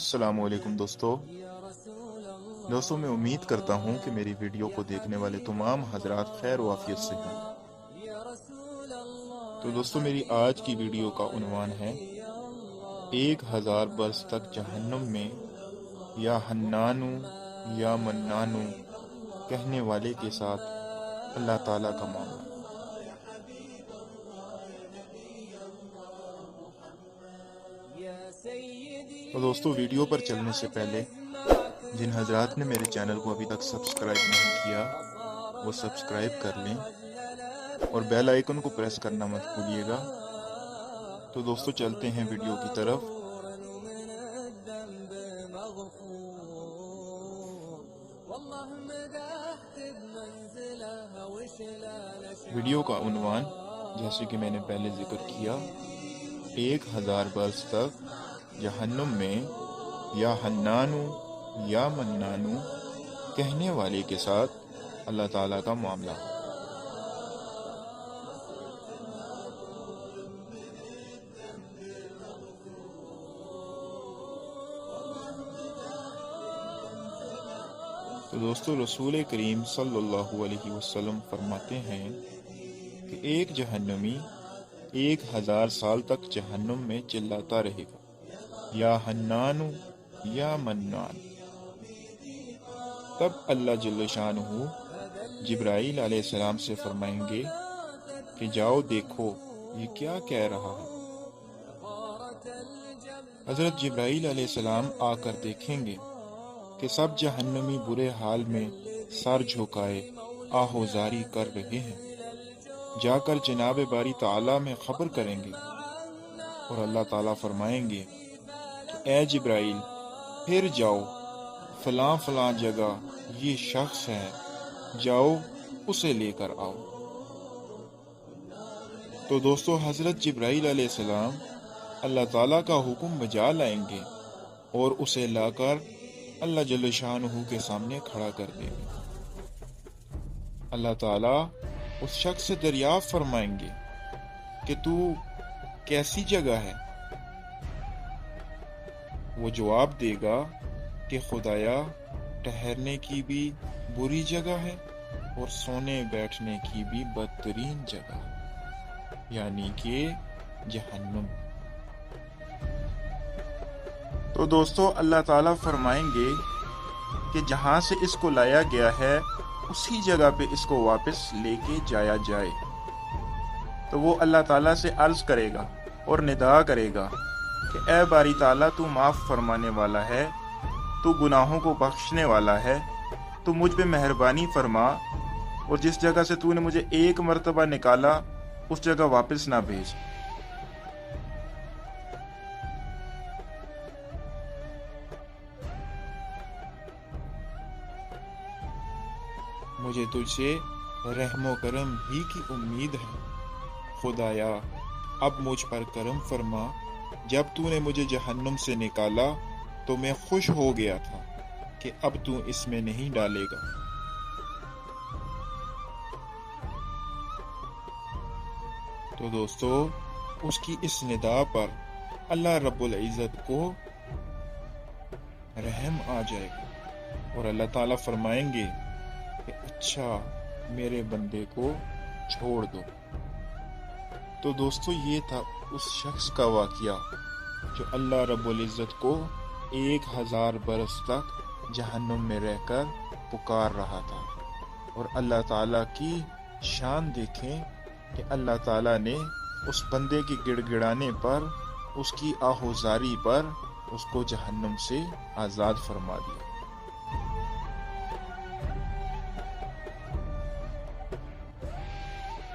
अस्सलामुअलैकुम दोस्तों मैं उम्मीद करता हूँ कि मेरी वीडियो को देखने वाले तमाम हजरात खैर व आफियत से हैं। तो दोस्तों मेरी आज की वीडियो का उन्वान है 1000 बरस तक जहन्नुम में या हन्नानु या मन्नानु कहने वाले के साथ अल्लाह ताला का मामला। तो दोस्तों वीडियो पर चलने से पहले जिन हजरात ने मेरे चैनल को अभी तक सब्सक्राइब नहीं किया वो सब्सक्राइब कर लें और बेल आइकन को प्रेस करना मत भूलिएगा। तो दोस्तों चलते हैं वीडियो की तरफ। वीडियो का उन्वान जैसे कि मैंने पहले जिक्र किया 1000 बरस तक जहन्नुम में या हन्नानु या मन्नानु कहने वाले के साथ अल्लाह ताला का मामला। तो दोस्तों रसूल करीम सल्लल्लाहु अलैहि वसल्लम फरमाते हैं कि एक जहन्नमी 1000 साल तक जहन्नुम में चिल्लाता रहेगा या हन्नानु या मन्नान। तब अल्लाह जल्ल शानुहु जिब्राईल अलैहिस्सलाम से फरमाएंगे कि जाओ देखो ये क्या कह रहा है। हजरत जिब्राईल अलैहिस्सलाम आकर देखेंगे कि सब जहन्नमी बुरे हाल में सर झुकाए आहोजारी कर रहे हैं। जाकर जनाब बारी ताला में खबर करेंगे और अल्लाह ताला फरमाएंगे कि ए जिब्राईल फिर जाओ फलां फलां जगह ये शख्स है, जाओ उसे लेकर आओ। तो दोस्तों हजरत जिब्राईल अलैहिस्सलाम अल्लाह ताला का हुक्म बजा लाएंगे और उसे लाकर अल्लाह जल्ल शानुहु के सामने खड़ा कर देंगे। अल्लाह ताला उस शख्स से दरियाफ्त फरमाएंगे कि तू कैसी जगह है। वो जवाब देगा कि खुदाया ठहरने की भी बुरी जगह है और सोने बैठने की भी बदतरीन जगह, यानी कि जहन्नुम। तो दोस्तों अल्लाह ताला फरमाएंगे कि जहां से इसको लाया गया है उसी जगह पे इसको वापस लेके जाया जाए। तो वो अल्लाह ताला से अर्ज करेगा और निदा करेगा कि ए बारी ताला तू माफ़ फरमाने वाला है, तू गुनाहों को बख्शने वाला है, तू मुझ पे मेहरबानी फरमा और जिस जगह से तूने मुझे एक मर्तबा निकाला उस जगह वापस ना भेज। मुझे तुझसे रहमो करम ही की उम्मीद है। खुदाया अब मुझ पर करम फरमा, जब तूने मुझे जहन्नुम से निकाला तो मैं खुश हो गया था कि अब तू इसमें नहीं डालेगा। तो दोस्तों उसकी इस निदा पर अल्लाह रब्बुल इज़्ज़त को रहम आ जाएगा और अल्लाह ताला फरमाएंगे कि अच्छा मेरे बंदे को छोड़ दो। तो दोस्तों ये था उस शख्स का वाक़या जो अल्लाह रब्बुल इज़्ज़त को 1000 बरस तक जहन्नुम में रहकर पुकार रहा था। और अल्लाह ताला की शान देखें कि अल्लाह ताला ने उस बंदे के गिड़गिड़ाने पर, उसकी आहोजारी पर उसको जहन्नुम से आज़ाद फरमा दिया।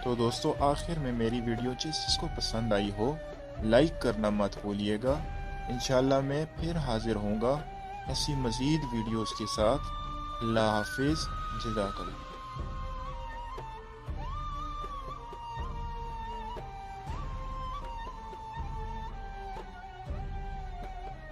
तो दोस्तों आखिर में मेरी वीडियो जिसको पसंद आई हो लाइक करना मत भूलिएगा। इंशाल्लाह मैं फिर हाजिर होऊंगा ऐसी मज़ीद वीडियोस के साथ। अल्लाह हाफिज़, जज़ाकल्लाह।